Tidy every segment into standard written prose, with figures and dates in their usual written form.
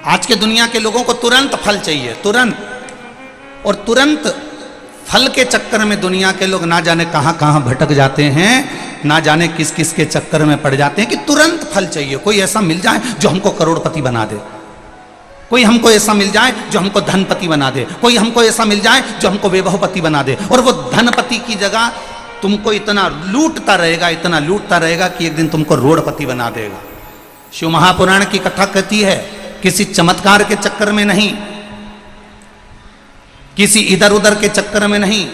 आज के दुनिया के लोगों को तुरंत फल चाहिए, तुरंत, और तुरंत फल के चक्कर में दुनिया के लोग ना जाने कहां कहां भटक जाते हैं, ना जाने किस किस के चक्कर में पड़ जाते हैं कि तुरंत फल चाहिए। कोई ऐसा मिल जाए जो हमको करोड़पति बना दे, कोई हमको ऐसा मिल जाए जो हमको धनपति बना दे, कोई हमको ऐसा मिल जाए जो हमको वैभवपति बना दे, और वो धनपति की जगह तुमको इतना लूटता रहेगा, इतना लूटता रहेगा कि एक दिन तुमको रोड़पति बना देगा। शिव महापुराण की कथा कहती है किसी चमत्कार के चक्कर में नहीं, किसी इधर उधर के चक्कर में नहीं।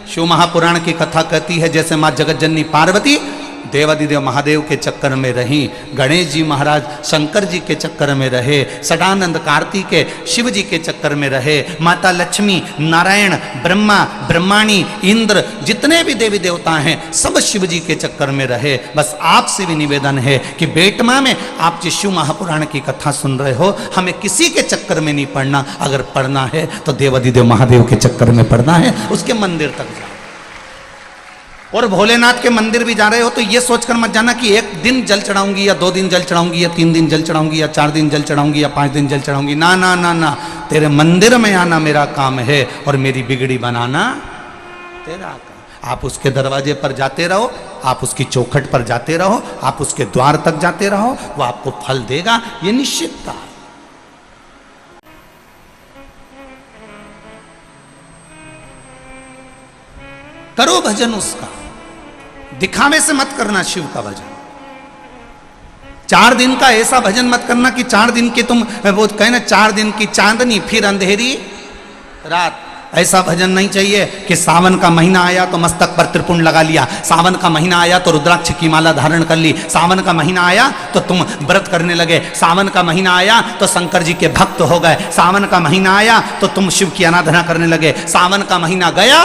शिव महापुराण की कथा कहती है जैसे मां जगतजननी पार्वती देवादिदेव महादेव के चक्कर में रही, गणेश जी महाराज शंकर जी के चक्कर में रहे, सदानंद कार्तिकेय शिव जी के चक्कर में रहे, माता लक्ष्मी, नारायण, ब्रह्मा, ब्रह्माणी, इंद्र, जितने भी देवी देवता हैं सब शिव जी के चक्कर में रहे। बस आपसे भी निवेदन है कि बेटमा में आप जिस शिव महापुराण की कथा सुन रहे हो, हमें किसी के चक्कर में नहीं पड़ना। अगर पढ़ना है तो देवादिदेव महादेव के चक्कर में पढ़ना है, उसके मंदिर तक जाओ। और भोलेनाथ के मंदिर भी जा रहे हो तो ये सोचकर मत जाना कि एक दिन जल चढ़ाऊंगी या 2 दिन जल चढ़ाऊंगी या 3 दिन जल चढ़ाऊंगी या 4 दिन जल चढ़ाऊंगी या 5 दिन जल चढ़ाऊंगी। ना ना ना ना, तेरे मंदिर में आना मेरा काम है और मेरी बिगड़ी बनाना तेरा काम। आप उसके दरवाजे पर जाते रहो, आप उसकी चौखट पर जाते रहो, आप उसके द्वार तक जाते रहो, वो आपको फल देगा, ये निश्चितता। करो भजन उसका, दिखावे से मत करना शिव का भजन। 4 दिन का ऐसा भजन मत करना कि 4 दिन की तुम वो कहना 4 दिन की चांदनी फिर अंधेरी रात। ऐसा भजन नहीं चाहिए कि सावन का महीना आया तो मस्तक पर त्रिपुंड लगा लिया, सावन का महीना आया तो रुद्राक्ष की माला धारण कर ली, सावन का महीना आया तो तुम व्रत करने लगे, सावन का महीना आया तो शंकर जी के भक्त हो गए, सावन का महीना आया तो तुम शिव की आराधना करने लगे, सावन का महीना गया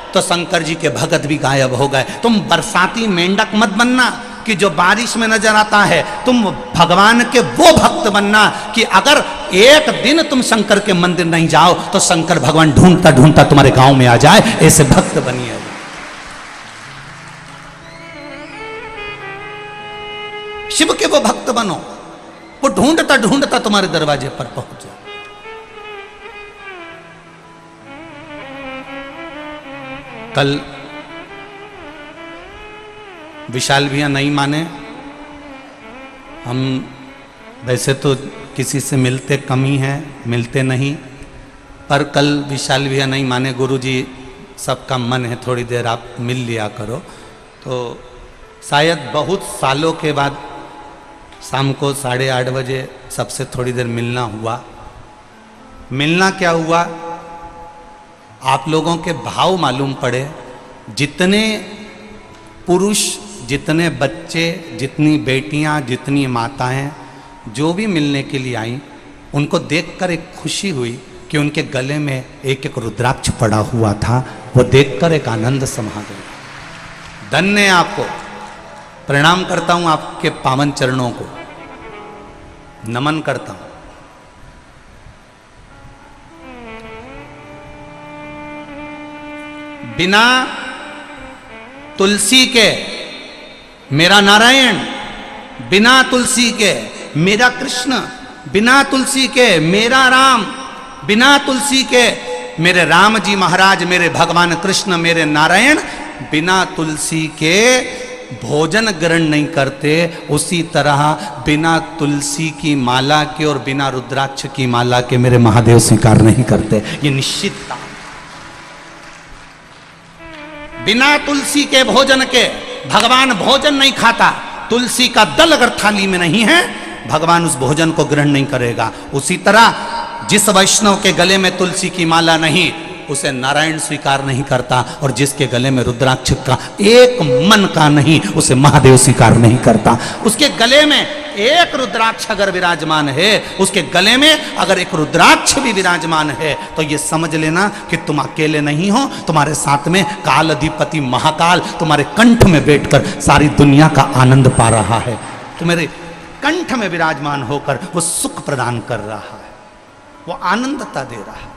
तो शंकर जी के भगत भी गायब हो गए। तुम बरसाती मेंढक मत बनना कि जो बारिश में नजर आता है, तुम भगवान के वो भक्त बनना कि अगर एक दिन तुम शंकर के मंदिर नहीं जाओ तो शंकर भगवान ढूंढता ढूंढता तुम्हारे गांव में आ जाए, ऐसे भक्त बनिए। शिव के वो भक्त बनो, वो ढूंढता ढूंढता तुम्हारे दरवाजे पर पहुंच जाए। कल विशाल भैया नहीं माने, हम वैसे तो किसी से मिलते कम ही हैं, मिलते नहीं, पर कल विशाल भैया नहीं माने, गुरुजी सबका मन है थोड़ी देर आप मिल लिया करो। तो शायद बहुत सालों के बाद शाम को 8:30 बजे सबसे थोड़ी देर मिलना हुआ। मिलना क्या हुआ, आप लोगों के भाव मालूम पड़े। जितने पुरुष, जितने बच्चे, जितनी बेटियां, जितनी माताएं जो भी मिलने के लिए आई, उनको देखकर एक खुशी हुई कि उनके गले में एक एक रुद्राक्ष पड़ा हुआ था। वो देखकर एक आनंद समा गया। धन्य है आपको, प्रणाम करता हूं आपके पावन चरणों को, नमन करता हूं। बिना तुलसी के मेरा नारायण, बिना तुलसी के मेरा कृष्ण, बिना तुलसी के मेरा राम, बिना तुलसी के मेरे राम जी महाराज, मेरे भगवान कृष्ण, मेरे नारायण बिना तुलसी के भोजन ग्रहण नहीं करते। उसी तरह बिना तुलसी की माला के और बिना रुद्राक्ष की माला के मेरे महादेव स्वीकार नहीं करते, ये निश्चित था। बिना तुलसी के भोजन के भगवान भोजन नहीं खाता। तुलसी का दल अगर थाली में नहीं है, भगवान उस भोजन को ग्रहण नहीं करेगा। उसी तरह जिस वैष्णव के गले में तुलसी की माला नहीं, उसे नारायण स्वीकार नहीं करता, और जिसके गले में रुद्राक्ष का एक मन का नहीं, उसे महादेव स्वीकार नहीं करता। उसके गले में एक रुद्राक्ष अगर विराजमान है, उसके गले में अगर एक रुद्राक्ष भी विराजमान है, तो ये समझ लेना कि तुम अकेले नहीं हो, तुम्हारे साथ में काल अधिपति महाकाल तुम्हारे कंठ में बैठकर सारी दुनिया का आनंद पा रहा है। तुम्हारे कंठ में विराजमान होकर वो सुख प्रदान कर रहा है, वो आनंदता दे रहा है।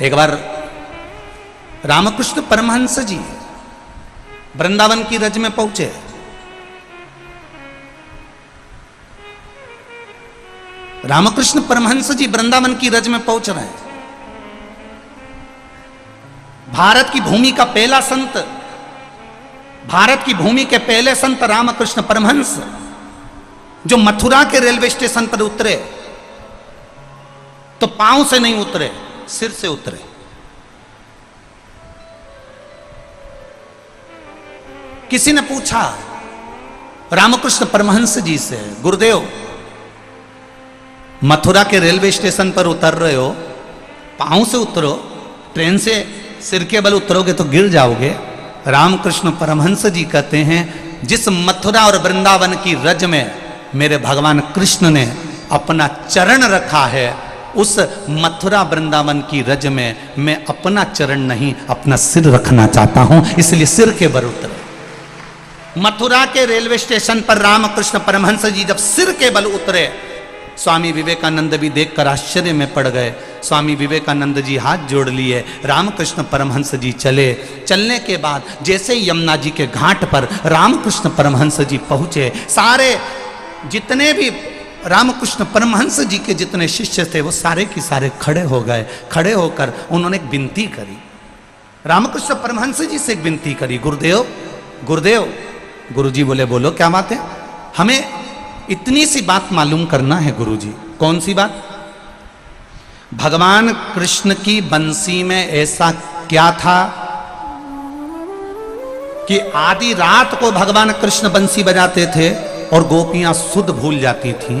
एक बार रामकृष्ण परमहंस जी वृंदावन की रज में पहुंचे। रामकृष्ण परमहंस जी वृंदावन की रज में पहुंच रहे हैं। भारत की भूमि का पहला संत, भारत की भूमि के पहले संत रामकृष्ण परमहंस जो मथुरा के रेलवे स्टेशन पर उतरे तो पांव से नहीं उतरे, सिर से उतरे। किसी ने पूछा रामकृष्ण परमहंस जी से, गुरुदेव मथुरा के रेलवे स्टेशन पर उतर रहे हो, पांव से उतरो, ट्रेन से सिर के बल उतरोगे तो गिर जाओगे। रामकृष्ण परमहंस जी कहते हैं जिस मथुरा और वृंदावन की रज में मेरे भगवान कृष्ण ने अपना चरण रखा है, उस मथुरा वृंदावन की रज में मैं अपना चरण नहीं अपना सिर रखना चाहता हूं, इसलिए सिर के बल उतरे। मथुरा के रेलवे स्टेशन पर रामकृष्ण परमहंस जी जब सिर के बल उतरे, स्वामी विवेकानंद भी देखकर आश्चर्य में पड़ गए। स्वामी विवेकानंद जी हाथ जोड़ लिए, रामकृष्ण परमहंस जी चले। चलने के बाद जैसे ही यमुना जी के घाट पर रामकृष्ण परमहंस जी पहुंचे, सारे जितने भी रामकृष्ण परमहंस जी के जितने शिष्य थे वो सारे के सारे खड़े हो गए। खड़े होकर उन्होंने एक विनती करी, रामकृष्ण परमहंस जी से एक विनती करी, गुरुदेव गुरुदेव। गुरुजी बोले बोलो क्या बात है? हमें इतनी सी बात मालूम करना है गुरुजी। कौन सी बात? भगवान कृष्ण की बंसी में ऐसा क्या था कि आधी रात को भगवान कृष्ण बंसी बजाते थे और गोपियां सुध भूल जाती थीं,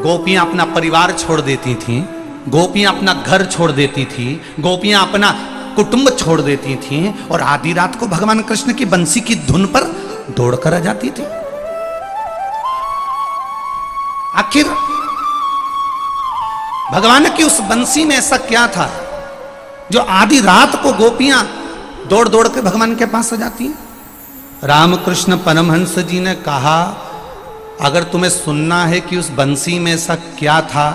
गोपियां अपना परिवार छोड़ देती थीं, गोपियां अपना घर छोड़ देती थी, गोपियां अपना कुटुंब छोड़ देती थीं और आधी रात को भगवान कृष्ण की बंसी की धुन पर दौड़कर आ जाती थी। आखिर भगवान की उस बंसी में ऐसा क्या था जो आधी रात को गोपियां दौड़ दौड़ के भगवान के पास आ जाती हैं? रामकृष्ण परमहंस जी ने कहा, अगर तुम्हें सुनना है कि उस बंसी में ऐसा क्या था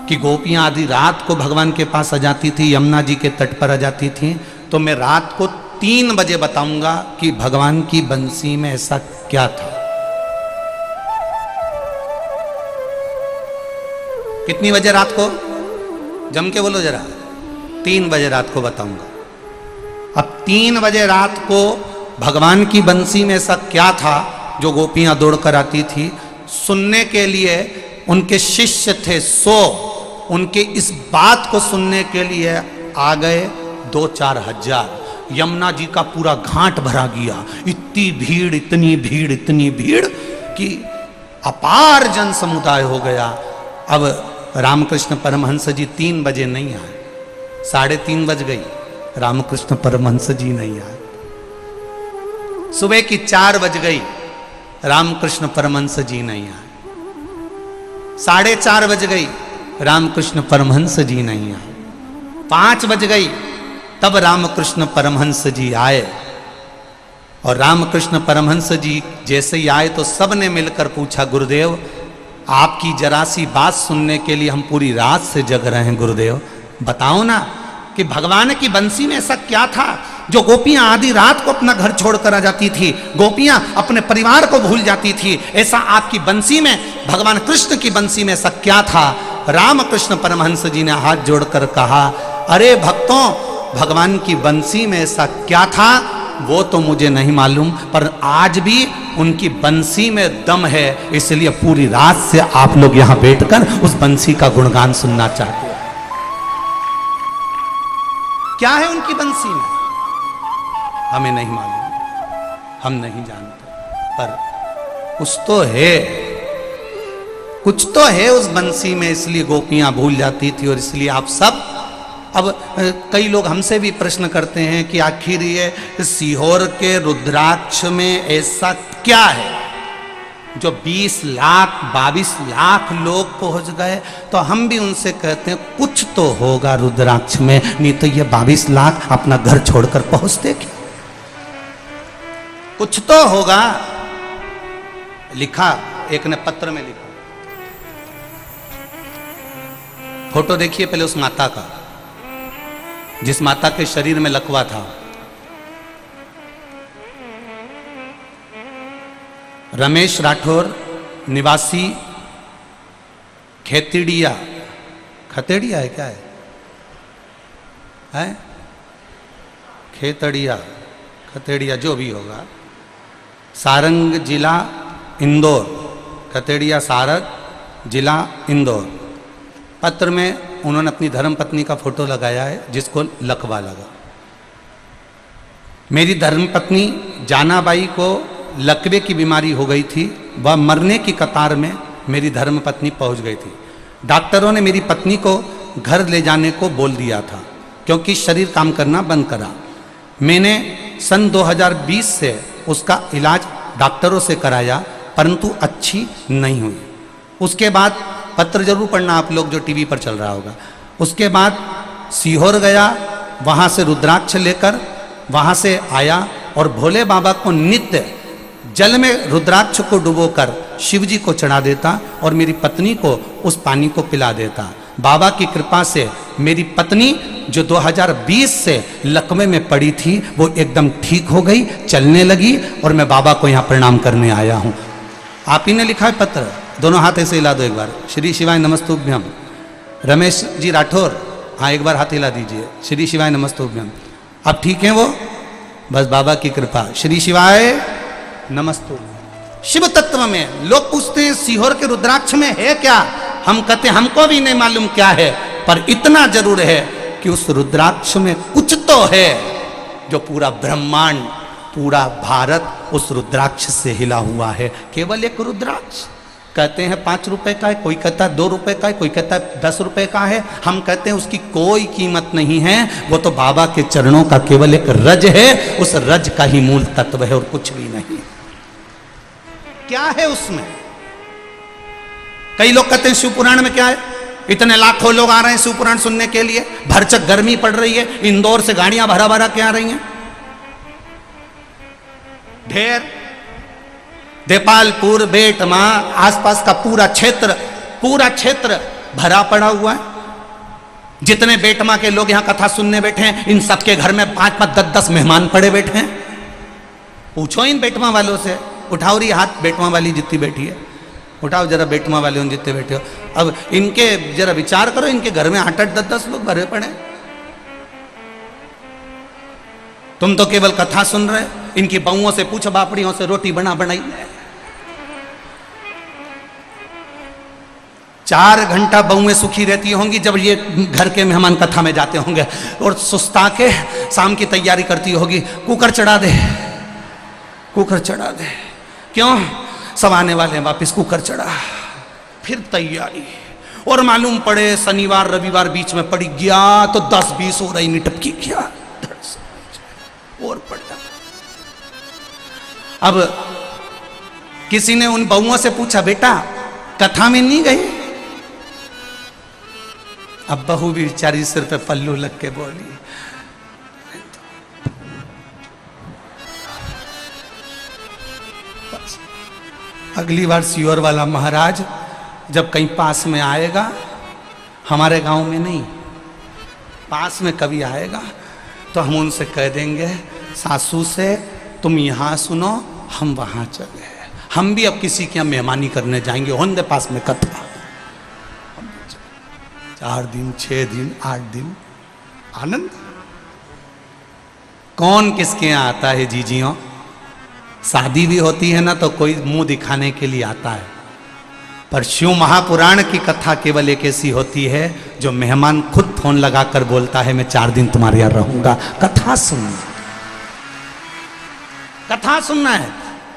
कि गोपियां आधी रात को भगवान के पास आ जाती थी, यमुना जी के तट पर आ जाती थी, तो मैं रात को 3 बजे बताऊंगा कि भगवान की बंसी में ऐसा क्या था। कितनी बजे रात को? जम के बोलो जरा। 3 बजे रात को बताऊंगा। अब 3 बजे रात को भगवान की बंसी में ऐसा क्या था जो गोपियां दौड़कर आती थी? सुनने के लिए उनके शिष्य थे 100, उनके इस बात को सुनने के लिए आ गए 2-4 हजार। यमुना जी का पूरा घाट भरा गया। इतनी भीड़ इतनी भीड़ इतनी भीड़ कि अपार जन समुदाय हो गया। अब रामकृष्ण परमहंस जी 3 बजे नहीं आए, 3:30 बज गई, रामकृष्ण परमहंस जी नहीं आए। सुबह की 4 बज गई, रामकृष्ण परमहंस जी नहीं आए। 4:30 बज गई, रामकृष्ण परमहंस जी नहीं आए। 5 बज गई, तब रामकृष्ण परमहंस जी आए। और रामकृष्ण परमहंस जी जैसे ही आए तो सबने मिलकर पूछा, गुरुदेव आपकी जरा सी बात सुनने के लिए हम पूरी रात से जग रहे हैं, गुरुदेव बताओ ना कि भगवान की बंसी में ऐसा क्या था जो गोपियां आधी रात को अपना घर छोड़कर आ जाती थी, गोपियां अपने परिवार को भूल जाती थी, ऐसा आपकी बंसी में, भगवान कृष्ण की बंसी में ऐसा क्या था? रामकृष्ण परमहंस जी ने हाथ जोड़कर कहा, अरे भक्तों, भगवान की बंसी में ऐसा क्या था वो तो मुझे नहीं मालूम, पर आज भी उनकी बंसी में दम है, इसलिए पूरी रात से आप लोग यहां बैठकर उस बंसी का गुणगान सुनना चाहते हैं। क्या है उनकी बंसी में? हमें नहीं मालूम, हम नहीं जानते, पर कुछ तो है, कुछ तो है उस बंसी में, इसलिए गोपियां भूल जाती थी। और इसलिए आप सब, अब कई लोग हमसे भी प्रश्न करते हैं कि आखिर ये सीहोर के रुद्राक्ष में ऐसा क्या है जो 20 लाख 22 लाख लोग पहुंच गए? तो हम भी उनसे कहते हैं कुछ तो होगा रुद्राक्ष में, नहीं तो ये 22 लाख अपना घर छोड़कर पहुंचते क्या? कुछ तो होगा। लिखा, एक ने पत्र में लिखा, फोटो देखिए पहले उस माता का, जिस माता के शरीर में लकवा था। रमेश राठौर निवासी खेतड़िया, खतेड़िया है क्या है? खेतड़िया, खतेड़िया, जो भी होगा, सारंग जिला इंदौर, खतेड़िया सारंग जिला इंदौर। पत्र में उन्होंने अपनी धर्मपत्नी का फोटो लगाया है जिसको लकवा लगा। मेरी धर्मपत्नी जानाबाई को लकवे की बीमारी हो गई थी, वह मरने की कतार में मेरी धर्मपत्नी पहुंच गई थी। डॉक्टरों ने मेरी पत्नी को घर ले जाने को बोल दिया था क्योंकि शरीर काम करना बंद करा। मैंने सन 2020 से उसका इलाज डॉक्टरों से कराया परंतु अच्छी नहीं हुई। उसके बाद पत्र जरूर पढ़ना आप लोग जो टीवी पर चल रहा होगा। उसके बाद सीहोर गया, वहाँ से रुद्राक्ष लेकर वहाँ से आया और भोले बाबा को नित्य जल में रुद्राक्ष को डुबोकर शिव जी को चढ़ा देता और मेरी पत्नी को उस पानी को पिला देता। बाबा की कृपा से मेरी पत्नी जो 2020 से लकवे में पड़ी थी वो एकदम ठीक हो गई, चलने लगी और मैं बाबा को यहाँ प्रणाम करने आया हूँ। आप ही ने लिखा है पत्र, दोनों हाथ ऐसे हिला दो एक बार। श्री शिवाय नमस्तुभ्यम। रमेश जी राठौर, हाँ एक बार हाथ हिला दीजिए। श्री शिवाय नमस्तुभ्यम। अब ठीक है वो, बस बाबा की कृपा। श्री शिवाय नमस्तुभ्यम। शिव तत्व में लोग पूछते हैं सीहोर के रुद्राक्ष में है क्या? हम कहते हैं हमको भी नहीं मालूम क्या है, पर इतना जरूर है कि उस रुद्राक्ष में कुछ तो है जो पूरा ब्रह्मांड, पूरा भारत उस रुद्राक्ष से हिला हुआ है। केवल एक रुद्राक्ष। कहते हैं 5 रुपए का है, कोई कहता है 2 रुपए का है, कोई कहता है 10 रुपए का है। हम कहते हैं उसकी कोई कीमत नहीं है, वो तो बाबा के चरणों का केवल एक रज है, उस रज का ही मूल तत्व है और कुछ भी नहीं। क्या है उसमें? कई लोग कहते हैं शिव पुराण में क्या है? इतने लाखों लोग आ रहे हैं शिव पुराण सुनने के लिए, भरचक गर्मी पड़ रही है, इंदौर से गाड़ियां भरा भरा के आ रही हैं, ढेर देपालपुर, बेटमा, आसपास का पूरा क्षेत्र भरा पड़ा हुआ है। जितने बेटमा के लोग यहां कथा सुनने बैठे हैं, इन सबके घर में 5-5, 10-10 मेहमान पड़े बैठे हैं। पूछो इन बेटमा वालों से, उठाओ रही हाथ बेटमा वाली जितनी बैठी है, उठाओ जरा बेटमा वाले उन जितने बैठे हो। अब इनके जरा विचार करो, इनके घर में 8-8, 10-10 लोग भरे पड़े। तुम तो केवल कथा सुन रहे, इनकी बहुओं से पूछ, बापड़ियों से रोटी बनाई। 4 घंटा बहुएं सुखी रहती होंगी जब ये घर के मेहमान कथा में जाते होंगे, और सुस्ता के शाम की तैयारी करती होगी, कुकर चढ़ा दे, कुकर चढ़ा दे। क्यों? सब आने वाले हैं वापिस, कुकर चढ़ा, फिर तैयारी। और मालूम पड़े शनिवार रविवार बीच में पड़ी गया तो 10-20 हो रही नहीं, टपकी गया और पड़ जाता। अब किसी ने उन बहुओं से पूछा, बेटा कथा में नहीं गई? अब बहू भी बेचारी सिर पे पल्लू लग के बोली, अगली बार सीहोर वाला महाराज जब कहीं पास में आएगा, हमारे गांव में नहीं, पास में कभी आएगा तो हम उनसे कह देंगे सासू से, तुम यहाँ सुनो, हम वहाँ चले। हम भी अब किसी के यहाँ मेहमानी करने जाएंगे, होंदे पास में कथा, 4 दिन 6 दिन 8 दिन आनंद। कौन किसके यहाँ आता है जीजियों? शादी भी होती है ना तो कोई मुंह दिखाने के लिए आता है, पर शिव महापुराण की कथा केवल एक ऐसी होती है जो मेहमान खुद फोन लगाकर बोलता है मैं 4 दिन तुम्हारे यहाँ रहूंगा। कथा सुनना, कथा सुनना है।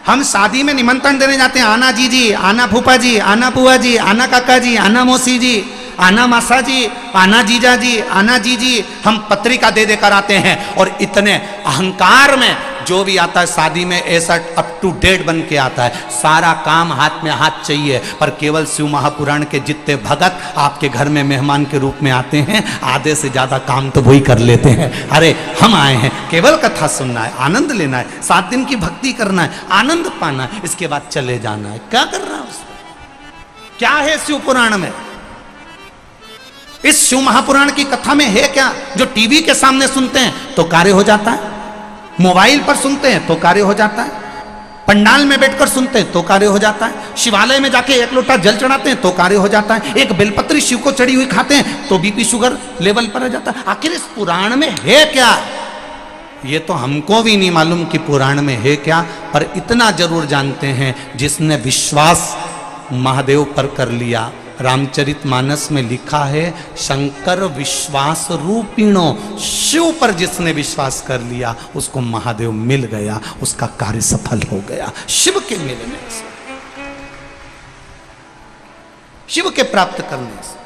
हम शादी में निमंत्रण देने जाते हैं, आना जीजी, आना फूफा जी, आना बुआ जी, आना काका जी, आना मौसी जी, आना मासा जी, आना जीजा जी, आना जीजी, हम पत्रिका दे देकर आते हैं। और इतने अहंकार में जो भी आता है शादी में ऐसा अप टू डेट बन के आता है, सारा काम हाथ में हाथ चाहिए। पर केवल शिव महापुराण के जितने भगत आपके घर में मेहमान के रूप में आते हैं, आधे से ज्यादा काम तो वही कर लेते हैं। अरे हम आए हैं केवल कथा सुनना है, आनंद लेना है, 7 दिन की भक्ति करना है, आनंद पाना है, इसके बाद चले जाना है। क्या कर रहा है उसमें? क्या है शिव पुराण में? इस शिव महापुराण की कथा में है क्या? जो टीवी के सामने सुनते हैं तो कार्य हो जाता है, मोबाइल पर सुनते हैं तो कार्य हो जाता है, पंडाल में बैठकर सुनते हैं तो कार्य हो जाता है, शिवालय में जाके एक लोटा जल चढ़ाते हैं तो कार्य हो जाता है, एक बेलपत्री शिव को चढ़ी हुई खाते हैं तो बीपी शुगर लेवल पर आ जाता है। आखिर इस पुराण में है क्या? ये तो हमको भी नहीं मालूम कि पुराण में है क्या, पर इतना जरूर जानते हैं जिसने विश्वास महादेव पर कर लिया। रामचरितमानस में लिखा है, शंकर विश्वास रूपिणो, शिव पर जिसने विश्वास कर लिया उसको महादेव मिल गया, उसका कार्य सफल हो गया। शिव के मिलने से, शिव के प्राप्त करने से।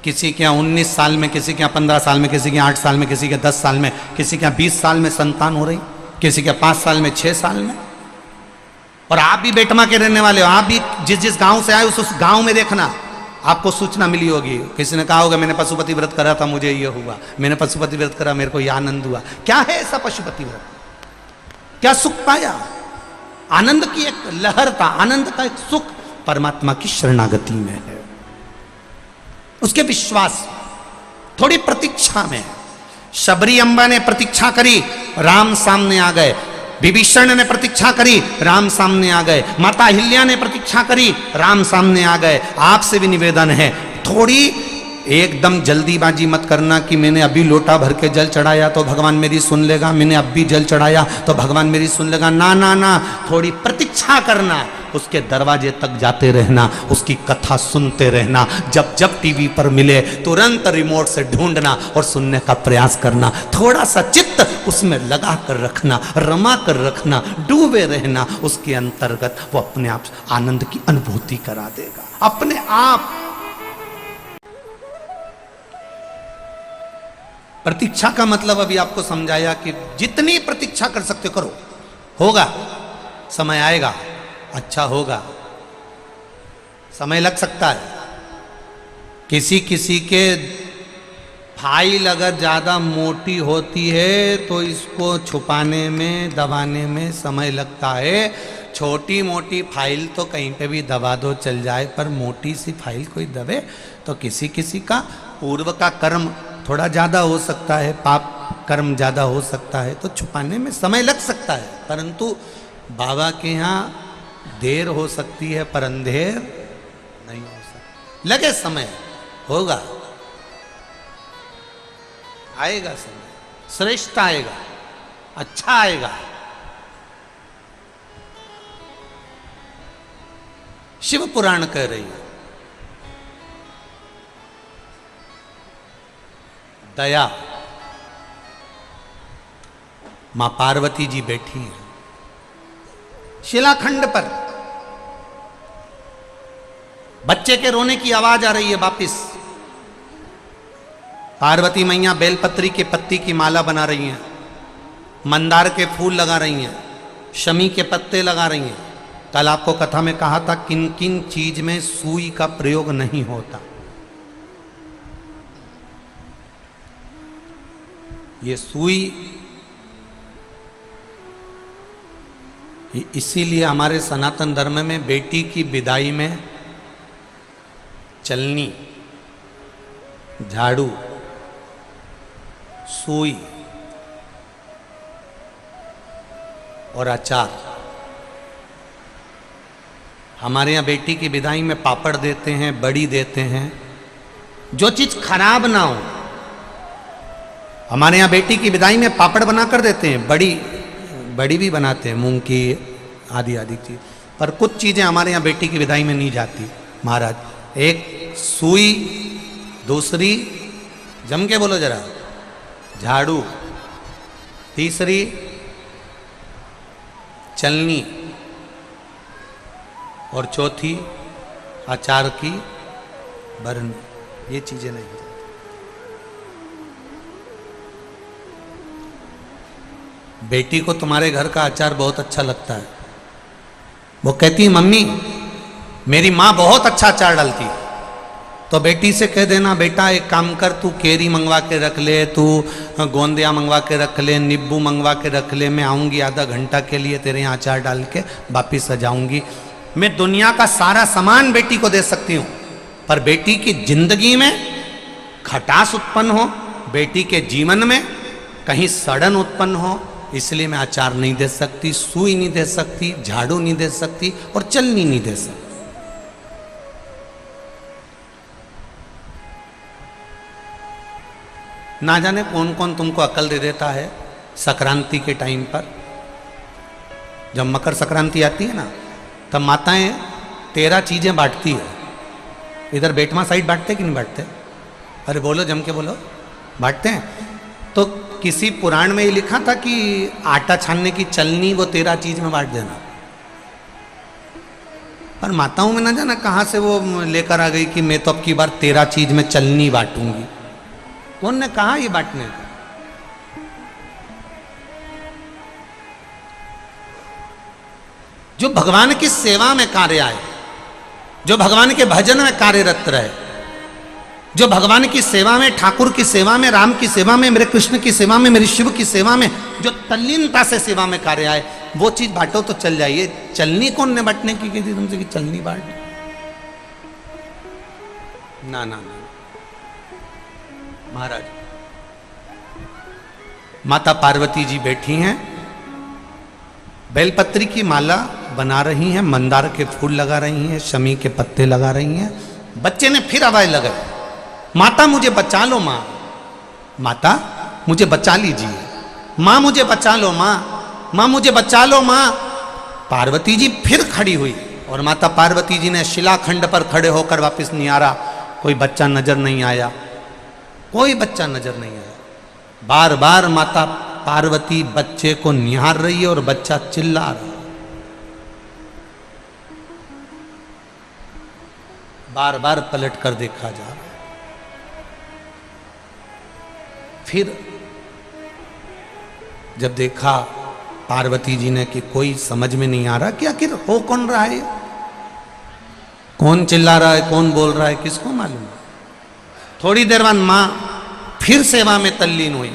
किसी के यहाँ 19 साल में, किसी के यहाँ 15 साल में, किसी के यहाँ 8 साल में, किसी के 10 साल में, किसी के यहाँ 20 साल में संतान हो रही, किसी के 5 साल में, 6 साल में। और आप भी बेटमा के रहने वाले हो, आप भी जिस जिस गांव से आए उस गांव में देखना, आपको सूचना मिली होगी। किसी ने कहा होगा मैंने पशुपति व्रत करा था मुझे ये हुआ, मैंने पशुपति व्रत करा मेरे को ये आनंद हुआ। क्या है ऐसा पशुपति व्रत? क्या सुख पाया? आनंद की एक लहर था, आनंद का एक सुख परमात्मा की शरणागति में है, उसके विश्वास, थोड़ी प्रतीक्षा में। शबरी अम्बा ने प्रतीक्षा करी, राम सामने आ गए। विभीषण ने प्रतीक्षा करी, राम सामने आ गए। माता अहिल्या ने प्रतीक्षा करी, राम सामने आ गए। आपसे भी निवेदन है, थोड़ी एकदम जल्दीबाजी मत करना कि मैंने अभी लोटा भर के जल चढ़ाया तो भगवान मेरी सुन लेगा, मैंने अब भी जल चढ़ाया तो भगवान मेरी सुन लेगा। ना ना ना, थोड़ी प्रतीक्षा करना, उसके दरवाजे तक जाते रहना, उसकी कथा सुनते रहना। जब जब टीवी पर मिले तुरंत रिमोट से ढूंढना और सुनने का प्रयास करना। थोड़ा सा चित्त उसमें लगा कर रखना, रमा कर रखना, डूबे रहना, उसके अंतर्गत वो अपने आप आनंद की अनुभूति करा देगा अपने आप। प्रतीक्षा का मतलब अभी आपको समझाया कि जितनी प्रतीक्षा कर सकते करो, होगा, समय आएगा, अच्छा होगा। समय लग सकता है, किसी किसी के फाइल अगर ज़्यादा मोटी होती है तो इसको छुपाने में, दबाने में समय लगता है। छोटी मोटी फाइल तो कहीं पे भी दबा दो चल जाए, पर मोटी सी फाइल कोई दबे तो किसी किसी का पूर्व का कर्म थोड़ा ज़्यादा हो सकता है, पाप कर्म ज़्यादा हो सकता है, तो छुपाने में समय लग सकता है। परंतु बाबा के यहाँ देर हो सकती है पर अंधेर नहीं हो सकती। लगे समय, होगा, आएगा समय, श्रेष्ठ आएगा, अच्छा आएगा। शिव पुराण कह रही है, दया। मां पार्वती जी बैठी हैं शिलाखंड पर, बच्चे के रोने की आवाज आ रही है वापिस। पार्वती मैया बेलपत्री के पत्ती की माला बना रही हैं, मंदार के फूल लगा रही हैं, शमी के पत्ते लगा रही हैं। कल आपको कथा में कहा था किन किन चीज में सुई का प्रयोग नहीं होता। ये सुई इसीलिए हमारे सनातन धर्म में बेटी की विदाई में चलनी, झाड़ू, सुई और अचार। हमारे यहाँ बेटी की विदाई में पापड़ देते हैं, बड़ी देते हैं, जो चीज खराब ना हो। हमारे यहाँ बेटी की विदाई में पापड़ बना कर देते हैं, बड़ी भी बनाते हैं, मूंग की आदि आदि चीज। पर कुछ चीजें हमारे यहाँ बेटी की विदाई में नहीं जाती महाराज। एक सुई, दूसरी जम के बोलो जरा, झाड़ू, तीसरी चलनी और चौथी अचार की बरनी। ये चीजें नहीं जाती। बेटी को तुम्हारे घर का अचार बहुत अच्छा लगता है, वो कहती है मम्मी मेरी माँ बहुत अच्छा अचार डालती। तो बेटी से कह देना बेटा एक काम कर, तू केरी मंगवा के रख ले, तू गोंदिया मंगवा के रख ले, नींबू मंगवा के रख ले, मैं आऊँगी आधा घंटा के लिए तेरे यहाँ अचार डाल के वापिस आ जाऊँगी। मैं दुनिया का सारा सामान बेटी को दे सकती हूँ, पर बेटी की जिंदगी में खटास उत्पन्न हो, बेटी के जीवन में कहीं सड़न उत्पन्न हो, इसलिए मैं अचार नहीं दे सकती, सुई नहीं दे सकती, झाड़ू नहीं दे सकती और चलनी नहीं दे सकती। ना जाने कौन कौन तुमको अकल दे देता है संक्रांति के टाइम पर। जब मकर संक्रांति आती है ना, तब माताएं 13 चीजें बांटती है। इधर बेटमा साइड बांटते कि नहीं बांटते? अरे बोलो, जम के बोलो। बांटते हैं। तो किसी पुराण में ये लिखा था कि आटा छानने की चलनी वो 13 चीज में बांट देना। पर माताओं में ना जाना कहां से वो लेकर आ गई कि मैं तो अब की बार 13 चीज में चलनी बांटूंगी। कौन ने कहा ये बांटने का? जो भगवान की सेवा में कार्य आए, जो भगवान के भजन में कार्यरत रहे, जो भगवान की सेवा में, ठाकुर की सेवा में, राम की सेवा में, मेरे कृष्ण की सेवा में, मेरे शिव की सेवा में जो तल्लीनता से सेवा में कार्य आए, वो चीज बांटो तो चल जाइए। चलनी कौन ने बांटने की थी तुमसे कि चलनी बांट? ना ना ना महाराज, माता पार्वती जी बैठी हैं, बेलपत्री की माला बना रही हैं, मंदार के फूल लगा रही हैं, शमी के पत्ते लगा रही हैं। बच्चे ने फिर आवाज लगाई, माता मुझे बचा लो माँ, माता मुझे बचा लीजिए, माँ मुझे बचा लो माँ, माँ मुझे बचा लो माँ। पार्वती जी फिर खड़ी हुई और माता पार्वती जी ने शिलाखंड पर खड़े होकर वापस निहारा। कोई बच्चा नजर नहीं आया, कोई बच्चा नजर नहीं आया। बार बार माता पार्वती बच्चे को निहार रही है और बच्चा चिल्ला रहा है। बार बार पलट कर देखा जा रहा है। फिर जब देखा पार्वती जी ने कि कोई समझ में नहीं आ रहा कि आखिर हो कौन रहा है, कौन चिल्ला रहा है, कौन बोल रहा है, किसको मालूम। थोड़ी देर बाद मां फिर सेवा में तल्लीन हुई।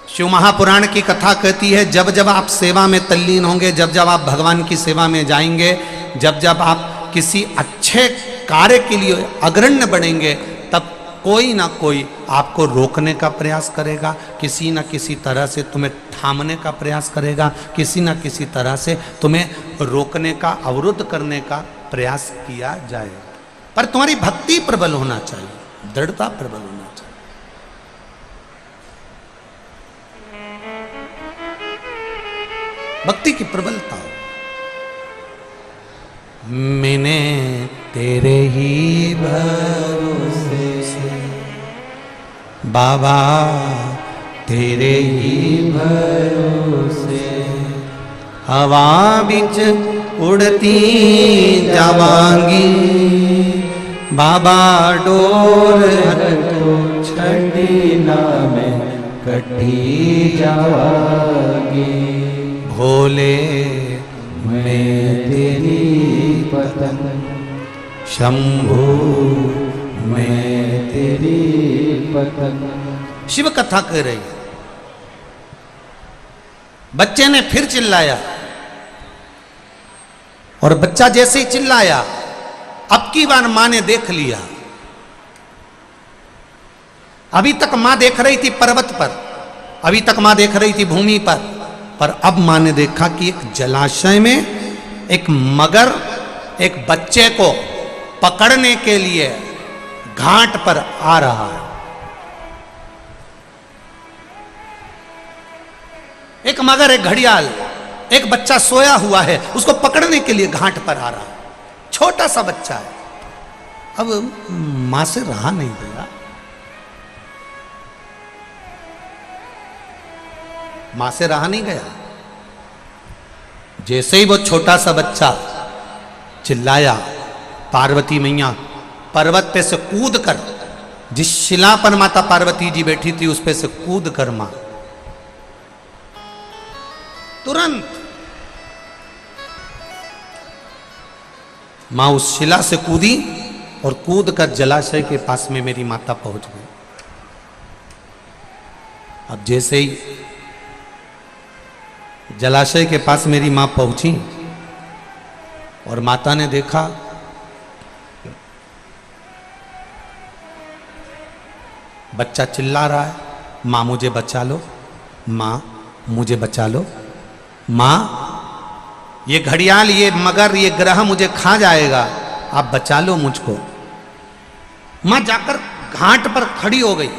शिव महापुराण की कथा कहती है, जब जब आप सेवा में तल्लीन होंगे, जब जब आप भगवान की सेवा में जाएंगे, जब जब आप किसी अच्छे कार्य के लिए अग्रण्य बनेंगे, तब कोई ना कोई आपको रोकने का प्रयास करेगा, किसी ना किसी तरह से तुम्हें थामने का प्रयास करेगा, किसी ना किसी तरह से तुम्हें रोकने का, अवरुद्ध करने का प्रयास किया जाएगा। पर तुम्हारी भक्ति प्रबल होना चाहिए, दृढ़ता प्रबल होना चाहिए। भक्ति की प्रबलता। मैंने तेरे ही भरोसे से बाबा, तेरे ही भरोसे हवा बिच उड़ती जावांगी, बाबा डोर तो छड़ी ना में कटी जावांगी। भोले मैं तेरी पतंग, शंभू मैं तेरी पतंग। शिव कथा कह रही है। बच्चे ने फिर चिल्लाया और बच्चा जैसे ही चिल्लाया, अब की बार मां ने देख लिया। अभी तक मां देख रही थी पर्वत पर, अभी तक मां देख रही थी भूमि पर अब मां ने देखा कि एक जलाशय में एक मगर एक बच्चे को पकड़ने के लिए घाट पर आ रहा है। एक मगर, एक घड़ियाल, एक बच्चा सोया हुआ है, उसको पकड़ने के लिए घाट पर आ रहा है। छोटा सा बच्चा है। अब मां से रहा नहीं गया, मां से रहा नहीं गया। जैसे ही वो छोटा सा बच्चा चिल्लाया, पार्वती मैया पर्वत पे से कूद कर, जिस शिला पर माता पार्वती जी बैठी थी उस पे से कूद कर मां तुरंत मां उस शिला से कूदी और कूद कर जलाशय के पास में मेरी माता पहुंच गई। अब जैसे ही जलाशय के पास मेरी मां पहुंची और माता ने देखा बच्चा चिल्ला रहा है, मां मुझे बचा लो, मां मुझे बचा लो। माँ, ये घड़ियाल, ये मगर, ये ग्रह मुझे खा जाएगा, आप बचा लो मुझको। माँ जाकर घाट पर खड़ी हो गई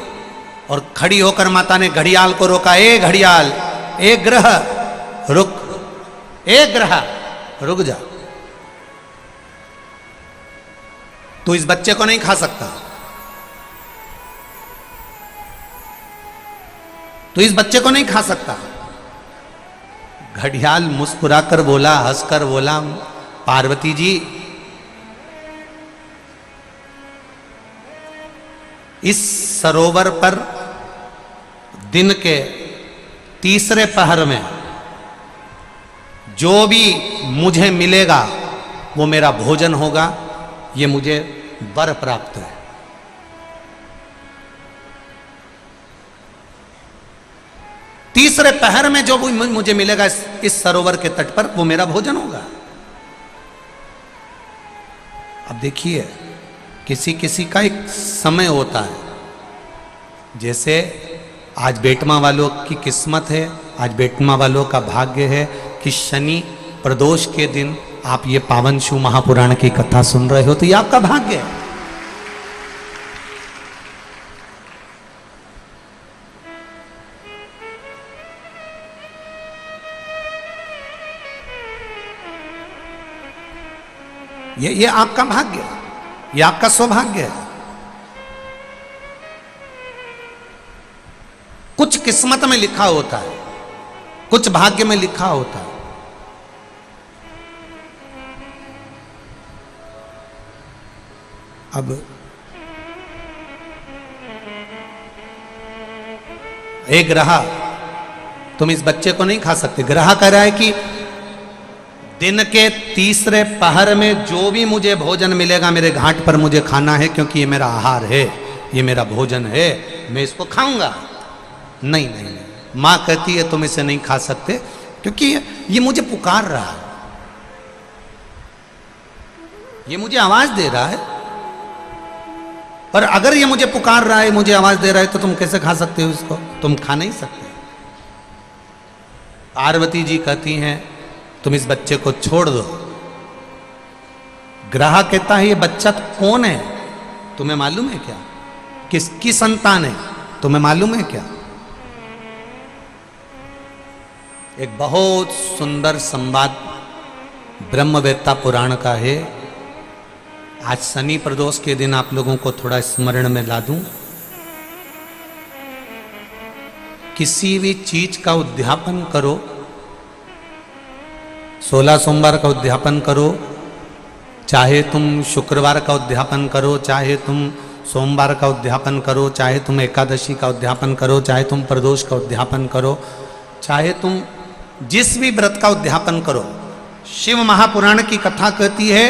और खड़ी होकर माता ने घड़ियाल को रोका। ए घड़ियाल, ए ग्रह रुक, ए ग्रह रुक जा, तू इस बच्चे को नहीं खा सकता, तू इस बच्चे को नहीं खा सकता। घड़ियाल मुस्कुराकर बोला, हंसकर बोला, पार्वती जी, इस सरोवर पर दिन के तीसरे पहर में जो भी मुझे मिलेगा वो मेरा भोजन होगा, ये मुझे वर प्राप्त है। तीसरे पहर में जो भी मुझे मिलेगा इस सरोवर के तट पर, वो मेरा भोजन होगा। अब देखिए, किसी किसी का एक समय होता है। जैसे आज बेटमा वालों की किस्मत है, आज बेटमा वालों का भाग्य है कि शनि प्रदोष के दिन आप ये पावन शिव महापुराण की कथा सुन रहे हो, तो ये आपका भाग्य है। ये आपका भाग्य है, ये आपका सौभाग्य है। कुछ किस्मत में लिखा होता है, कुछ भाग्य में लिखा होता है। अब एक ग्रह, तुम इस बच्चे को नहीं खा सकते। ग्रह कह रहा है कि दिन के तीसरे पहर में जो भी मुझे भोजन मिलेगा मेरे घाट पर मुझे खाना है, क्योंकि ये मेरा आहार है, ये मेरा भोजन है, मैं इसको खाऊंगा। नहीं नहीं नहीं, माँ कहती है तुम इसे नहीं खा सकते, क्योंकि ये मुझे पुकार रहा है, ये मुझे आवाज दे रहा है। और अगर ये मुझे पुकार रहा है, मुझे आवाज दे रहा है, तो तुम कैसे खा सकते हो इसको? तुम खा नहीं सकते। पार्वती जी कहती हैं तुम इस बच्चे को छोड़ दो। ग्रह कहता है ये बच्चा कौन है, तुम्हें मालूम है क्या? किसकी संतान है, तुम्हें मालूम है क्या? एक बहुत सुंदर संवाद ब्रह्मवेत्ता पुराण का है। आज शनि प्रदोष के दिन आप लोगों को थोड़ा स्मरण में ला दूं। किसी भी चीज का उद्यापन करो, 16 सोमवार का उद्यापन करो, चाहे तुम शुक्रवार का उद्यापन करो, चाहे तुम सोमवार का उद्यापन करो, चाहे तुम एकादशी का उद्यापन करो, चाहे तुम प्रदोष का उद्यापन करो, चाहे तुम जिस भी व्रत का उद्यापन करो, शिव महापुराण की कथा कहती है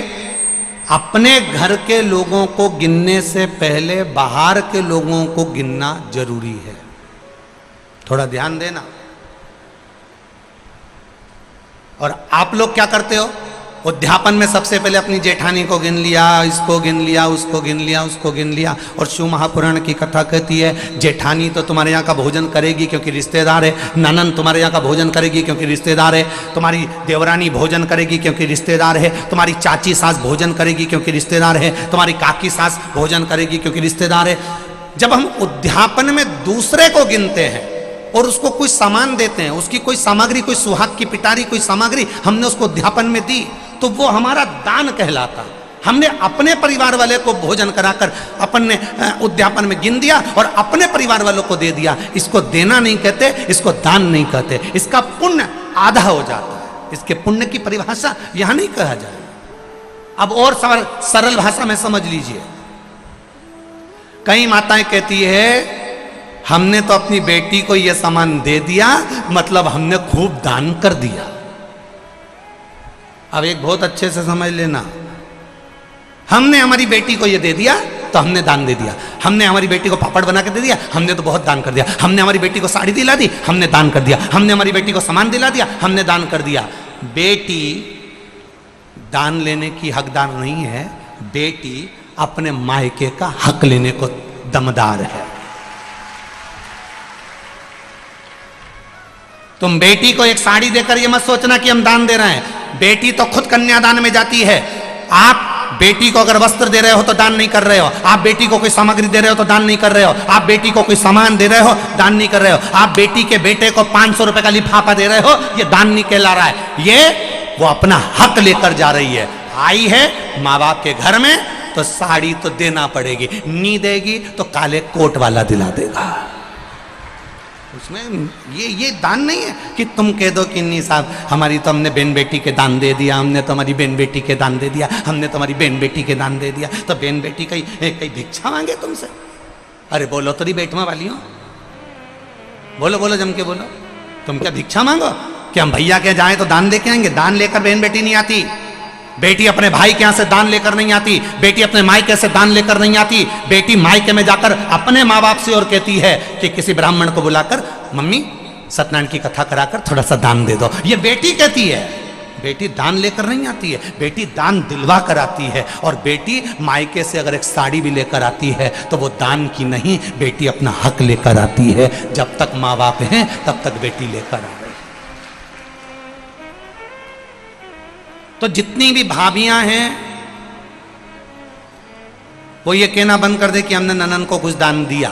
अपने घर के लोगों को गिनने से पहले बाहर के लोगों को गिनना जरूरी है। थोड़ा ध्यान देना। और आप लोग क्या करते हो? उद्यापन में सबसे पहले अपनी जेठानी को गिन लिया, इसको गिन लिया, उसको गिन लिया, उसको गिन लिया। और शिव महापुराण की कथा कहती है जेठानी तो तुम्हारे यहाँ का भोजन करेगी क्योंकि रिश्तेदार है, ननन तुम्हारे यहाँ का भोजन करेगी क्योंकि रिश्तेदार है, तुम्हारी देवरानी भोजन करेगी क्योंकि रिश्तेदार है, तुम्हारी चाची सास भोजन करेगी क्योंकि रिश्तेदार है, तुम्हारी काकी सास भोजन करेगी क्योंकि रिश्तेदार है। जब हम उद्यापन में दूसरे को गिनते हैं और उसको कोई सामान देते हैं, उसकी कोई सामग्री, कोई सुहाग की पिटारी, कोई सामग्री हमने उसको उद्यापन में दी, तो वो हमारा दान कहलाता। हमने अपने परिवार वाले को भोजन कराकर अपने उद्यापन में गिन दिया और अपने परिवार वालों को दे दिया। इसको देना नहीं कहते, इसको दान नहीं कहते, इसका पुण्य आधा हो जाता है। इसके पुण्य की परिभाषा यहां नहीं कहा जाए। अब और सरल भाषा में समझ लीजिए। कई माताएं कहती है हमने तो अपनी बेटी को यह सामान दे दिया, मतलब हमने खूब दान कर दिया। अब एक बहुत अच्छे से समझ लेना, हमने हमारी बेटी को ये दे दिया तो हमने दान दे दिया, हमने हमारी बेटी को पापड़ बना के दे दिया, हमने तो बहुत दान कर दिया, हमने हमारी बेटी को साड़ी दिला दी, हमने दान कर दिया, हमने हमारी बेटी को सामान दिला दिया, हमने दान कर दिया। बेटी दान लेने की हकदार नहीं है, बेटी अपने मायके का हक लेने को दमदार है। तुम बेटी को एक साड़ी देकर ये मत सोचना कि हम दान दे रहे हैं। बेटी तो खुद कन्यादान में जाती है। आप बेटी को अगर वस्त्र दे रहे हो तो दान नहीं कर रहे हो। आप बेटी को कोई सामग्री दे रहे हो तो दान नहीं कर रहे हो। आप बेटी को कोई सामान दे रहे हो, दान नहीं कर रहे हो। आप बेटी के बेटे को 500 रुपए का लिफाफा दे रहे हो, ये दान नहीं कहला रहा है। ये वो अपना हक लेकर जा रही है। आई है माँ बाप के घर में तो साड़ी तो देना पड़ेगी, नहीं देगी तो काले कोट वाला दिला देगा। उसमें ये दान नहीं है कि तुम कह दो कि नहीं साहब हमारी तो हमने बहन बेटी के दान दे दिया, हमने तो हमारी बहन बेटी के दान दे दिया, हमने तो हमारी बहन बेटी के दान दे दिया, तो बहन बेटी कहीं भिक्षा मांगे तुमसे। अरे बोलो तो बेटमा वाली हो, बोलो बोलो जम के बोलो। तुम क्या भिक्षा मांगो कि हम भैया के जाएं तो दान लेके आएंगे? दान लेकर बहन बेटी नहीं आती। बेटी अपने भाई के यहाँ से दान लेकर नहीं आती। बेटी अपने मायके से दान लेकर नहीं आती। बेटी मायके में जाकर अपने माँ बाप से और कहती है कि किसी ब्राह्मण को बुलाकर मम्मी सत्यनारायण की कथा कराकर थोड़ा सा दान दे दो। ये बेटी कहती है। बेटी दान लेकर नहीं आती है, बेटी दान दिलवा कर आती है। और बेटी मायके से अगर एक साड़ी भी लेकर आती है तो वो दान की नहीं, बेटी अपना हक लेकर आती है। जब तक माँ बाप हैं तब तक बेटी लेकर आ रही। तो जितनी भी भाभियां हैं वो ये कहना बंद कर दे कि हमने ननन को कुछ दान दिया।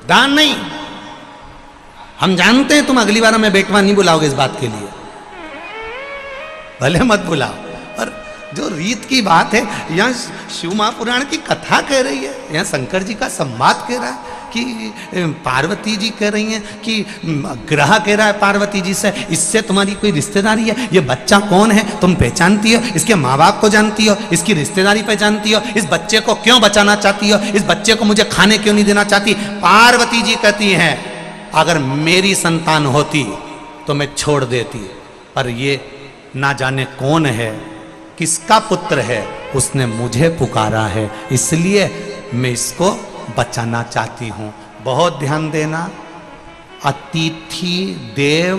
दान नहीं। हम जानते हैं तुम अगली बार हमें बेटवा नहीं बुलाओगे इस बात के लिए, भले मत बुलाओ। और जो रीत की बात है, यहाँ शिव महापुराण की कथा कह रही है, यहाँ शंकर जी का संवाद कह रहा है कि पार्वती जी कह रही हैं कि ग्रह कह रहा है पार्वती जी से, इससे तुम्हारी कोई रिश्तेदारी है? ये बच्चा कौन है तुम पहचानती हो? इसके माँ बाप को जानती हो? इसकी रिश्तेदारी पहचानती हो? इस बच्चे को क्यों बचाना चाहती हो? इस बच्चे को मुझे खाने क्यों नहीं देना चाहती? पार्वती जी कहती हैं अगर मेरी संतान होती तो मैं छोड़ देती, पर ये ना जाने कौन है, किसका पुत्र है, उसने मुझे पुकारा है, इसलिए मैं इसको बचाना चाहती हूं। बहुत ध्यान देना। अतिथि देव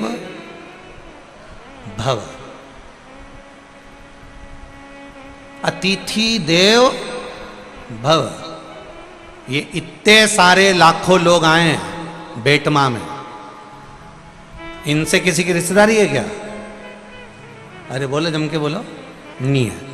भव, अतिथि देव भव। ये इतने सारे लाखों लोग आए हैं बेटमा में, इनसे किसी की रिश्तेदारी है क्या? अरे बोलो जम के बोलो, नहीं है।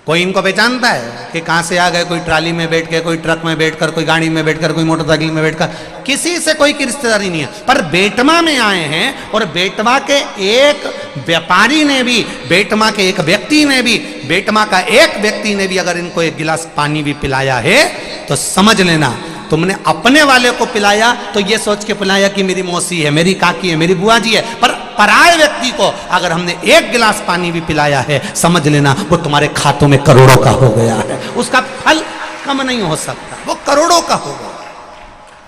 कोई इनको पहचानता है कि कहां से आ गए? कोई ट्राली में बैठ के, कोई ट्रक में बैठकर, कोई गाड़ी में बैठकर, कोई मोटरसाइकिल में बैठकर, किसी से कोई की रिश्तेदारी नहीं है। पर बेटमा में आए हैं और बेटमा के एक व्यापारी ने भी, बेटमा के एक व्यक्ति ने भी, बेटमा का एक व्यक्ति ने भी अगर इनको एक गिलास पानी भी पिलाया है तो समझ लेना तुमने अपने वाले को पिलाया तो ये सोच के पिलाया कि मेरी मौसी है, मेरी काकी है, मेरी बुआ जी है। पर पराये व्यक्ति को अगर हमने एक गिलास पानी भी पिलाया है, समझ लेना वो तुम्हारे खातों में करोड़ों का हो गया है। उसका फल कम नहीं हो सकता, वो करोड़ों का होगा,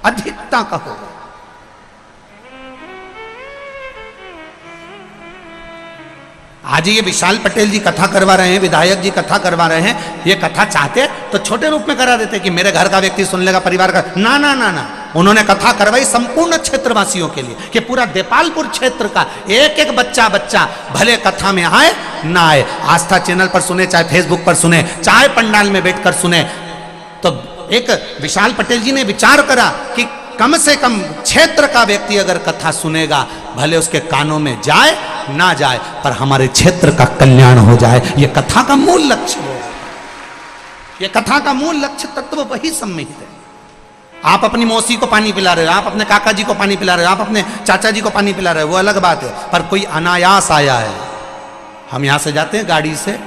अधिकता का होगा। आज ये विशाल पटेल जी कथा करवा रहे हैं, विधायक जी कथा करवा रहे हैं। ये कथा चाहते तो छोटे रूप में करा देते कि मेरे घर का व्यक्ति सुन लेगा, परिवार का। ना ना ना ना, उन्होंने कथा करवाई संपूर्ण क्षेत्रवासियों के लिए कि पूरा देपालपुर क्षेत्र का एक एक बच्चा भले कथा में आए ना आए, आस्था चैनल पर सुने, चाहे फेसबुक पर सुने, चाहे पंडाल में बैठकर सुने। तो एक विशाल पटेल जी ने विचार करा कि कम से कम क्षेत्र का व्यक्ति अगर कथा सुनेगा, भले उसके कानों में जाए ना जाए, पर हमारे क्षेत्र का कल्याण हो जाए। यह कथा का मूल लक्ष्य है। यह कथा का मूल लक्ष्य तत्व वही सम्मिलित है। आप अपनी मौसी को पानी पिला रहे हो, आप अपने काका जी को पानी पिला रहे हो, आप अपने चाचा जी को पानी पिला रहे हो, वो अलग बात है। पर कोई अनायास आया है, हम यहाँ से जाते हैं गाड़ी से,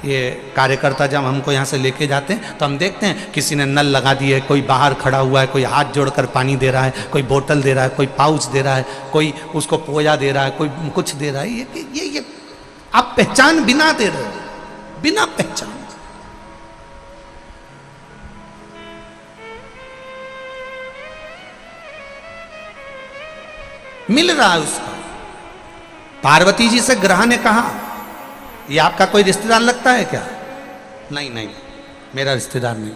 ये कार्यकर्ता जब हमको यहाँ से लेके जाते हैं तो हम देखते हैं किसी ने नल लगा दिए, कोई बाहर खड़ा हुआ है, कोई हाथ जोड़कर पानी दे रहा है, कोई बोतल दे रहा है, कोई पाउच दे रहा है, कोई उसको पोया दे रहा है, कोई कुछ दे रहा है। ये आप पहचान बिना दे रहे हो, बिना पहचान। मिल रहा है उसको। पार्वती जी से ग्रह ने कहा ये आपका कोई रिश्तेदार लगता है क्या? नहीं नहीं, मेरा रिश्तेदार नहीं।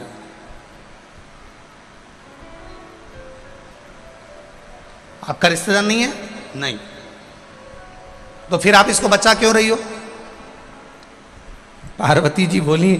आपका रिश्तेदार नहीं है? नहीं। तो फिर आप इसको बचा क्यों रही हो? पार्वती जी बोली